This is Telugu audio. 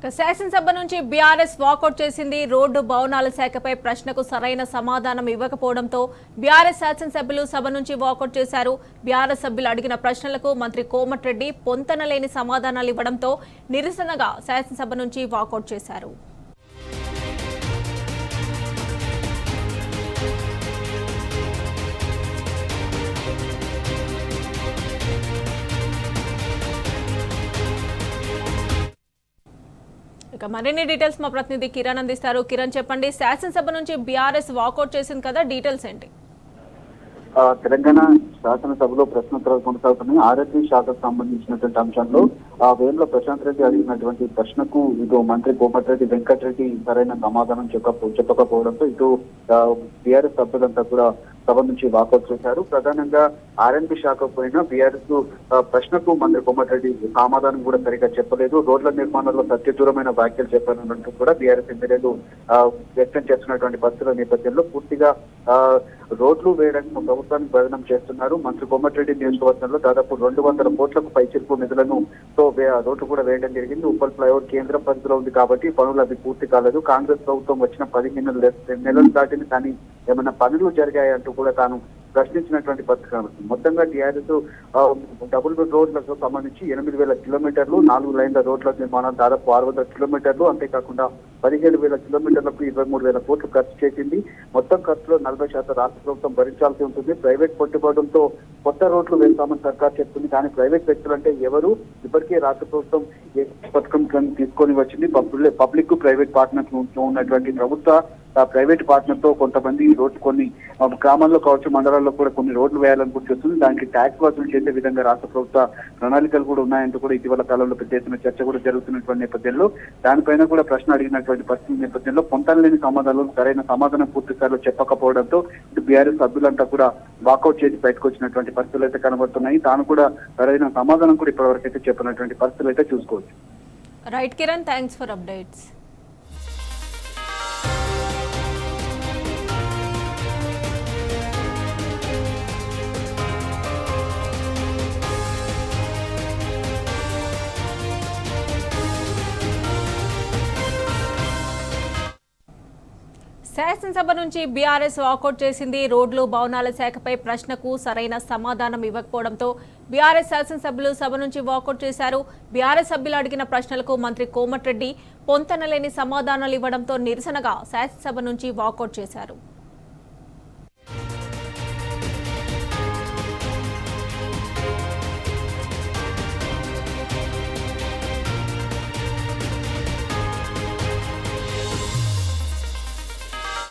శాసనసభ నుంచి బీఆర్ఎస్ వాకౌట్ చేసింది. రోడ్డు భవనాల శాఖపై ప్రశ్నకు సరైన సమాధానం ఇవ్వకపోవడంతో బీఆర్ఎస్ శాసనసభ్యులు సభ నుంచి వాకౌట్ చేశారు. బీఆర్ఎస్ సభ్యులు అడిగిన ప్రశ్నలకు మంత్రి కోమటిరెడ్డి పొంతనలేని సమాధానాలు ఇవ్వడంతో నిరసనగా శాసనసభ నుంచి వాకౌట్ చేశారు. ఇక మరిన్ని డీటెయిల్స్ మా ప్రతినిధి కిరణ్ అందిస్తారు. కిరణ్ చెప్పండి, శాసనసభ నుంచి బీఆర్ఎస్ వాకౌట్ చేసింది కదా, డీటెయిల్స్ ఏంటి? తెలంగాణ శాసనసభలో ప్రశ్నోత్తరాలు కొనసాగుతున్నాయి. ఆరోగ్య శాఖకు సంబంధించినటువంటి అంశంలో వేముల ప్రశాంత్ రెడ్డి అడిగినటువంటి ప్రశ్నకు ఇటు మంత్రి కోమటిరెడ్డి వెంకటరెడ్డి సరైన సమాధానం చెప్పకపోవడంతో ఇటు బీఆర్ఎస్ సభ్యులంతా కూడా సభ నుంచి వాకౌట్ చేశారు. ప్రధానంగా ఆర్ఎన్బి శాఖకు పోయిన బీఆర్ఎస్ ప్రశ్నకు మంత్రి కోమటిరెడ్డి సమాధానం కూడా సరిగ్గా చెప్పలేదు. రోడ్ల నిర్మాణంలో సత్యదూరమైన వ్యాఖ్యలు చెప్పారంటూ కూడా బీఆర్ఎస్ ఎమ్మెల్యేలు వ్యక్తం చేస్తున్నటువంటి పరిస్థితుల నేపథ్యంలో పూర్తిగా రోడ్లు వేయడానికి ప్రభుత్వానికి బదనం చేస్తున్నారు. మంత్రి కోమటిరెడ్డి నియోజకవర్గంలో దాదాపు 200 కోట్లకు పైచిలుకు నిధులను రోడ్లు కూడా వేయడం జరిగింది. ఉప్పల్ ఫ్లైఓవర్ కేంద్రం పరిధిలో ఉంది కాబట్టి పనులు అవి పూర్తి కాలేదు. కాంగ్రెస్ ప్రభుత్వం వచ్చిన 15 నెలలు దాటిని కానీ ఏమైనా పనులు జరిగాయంటూ కూడా తాను ప్రశ్నించినటువంటి పరిస్థితి కనబడుతుంది. మొత్తంగా టీఆర్ఎస్ డబుల్ రోడ్లకు సంబంధించి 8,000 కిలోమీటర్లు, 4 లైన్ల రోడ్ల నిర్మాణం దాదాపు 600 కిలోమీటర్లు, అంతేకాకుండా 17,000 కిలోమీటర్లకు 23,000 కోట్లు ఖర్చు చేసింది. మొత్తం ఖర్చులో 40% రాష్ట్ర ప్రభుత్వం భరించాల్సి ఉంటుంది. ప్రైవేట్ పెట్టుబడులతో కొత్త రోడ్లు వేస్తామని సర్కార్ చెప్తుంది. కానీ ప్రైవేట్ వ్యక్తులు అంటే ఎవరు? ఇప్పటికే రాష్ట్ర ప్రభుత్వం పథకం తీసుకొని వచ్చింది. పబ్లిక్ ప్రైవేట్ పార్ట్నర్ ఉన్నటువంటి ప్రభుత్వ ప్రైవేట్ పార్ట్నర్ తో కొంతమంది రోడ్లు కొన్ని గ్రామాల్లో కావచ్చు, మండలాల్లో కూడా కొన్ని రోడ్లు వేయాలనుకుంటుంది. దానికి ట్యాక్స్ వసూలు చేసే విధంగా రాష్ట్ర ప్రభుత్వ ప్రణాళికలు కూడా ఉన్నాయంటూ కూడా ఇటీవల కాలంలో పెద్ద ఎత్తున చర్చ కూడా జరుగుతున్నటువంటి నేపథ్యంలో దానిపైన కూడా ప్రశ్న అడిగినటువంటి పరిస్థితి నేపథ్యంలో పొంతనలేని సమాధానాలు సరైన సమాధానం పూర్తి స్థాయిలో చెప్పకపోవడంతో ఇటు బీఆర్ఎస్ సభ్యులంతా కూడా వాకౌట్ చేసి బయటకు వచ్చినటువంటి పరిస్థితులు అయితే కనబడుతున్నాయి. తాను కూడా సరైన సమాధానం కూడా ఇప్పటివరకు అయితే చెప్పినటువంటి పరిస్థితులు అయితే చూసుకోవచ్చు. Right Kiran, thanks for updates. శాసనసభ నుంచి బీఆర్ఎస్ వాకౌట్ చేసింది. రోడ్లు భవనాల శాఖపై ప్రశ్నకు సరైన సమాధానం ఇవ్వకపోవడంతో బీఆర్ఎస్ శాసనసభ్యులు సభ నుంచి వాకౌట్ చేశారు. బీఆర్ఎస్ సభ్యులు అడిగిన ప్రశ్నలకు మంత్రి కోమటిరెడ్డి పొంతనలేని సమాధానాలు ఇవ్వడంతో నిరసనగా శాసనసభ నుంచి వాకౌట్ చేశారు.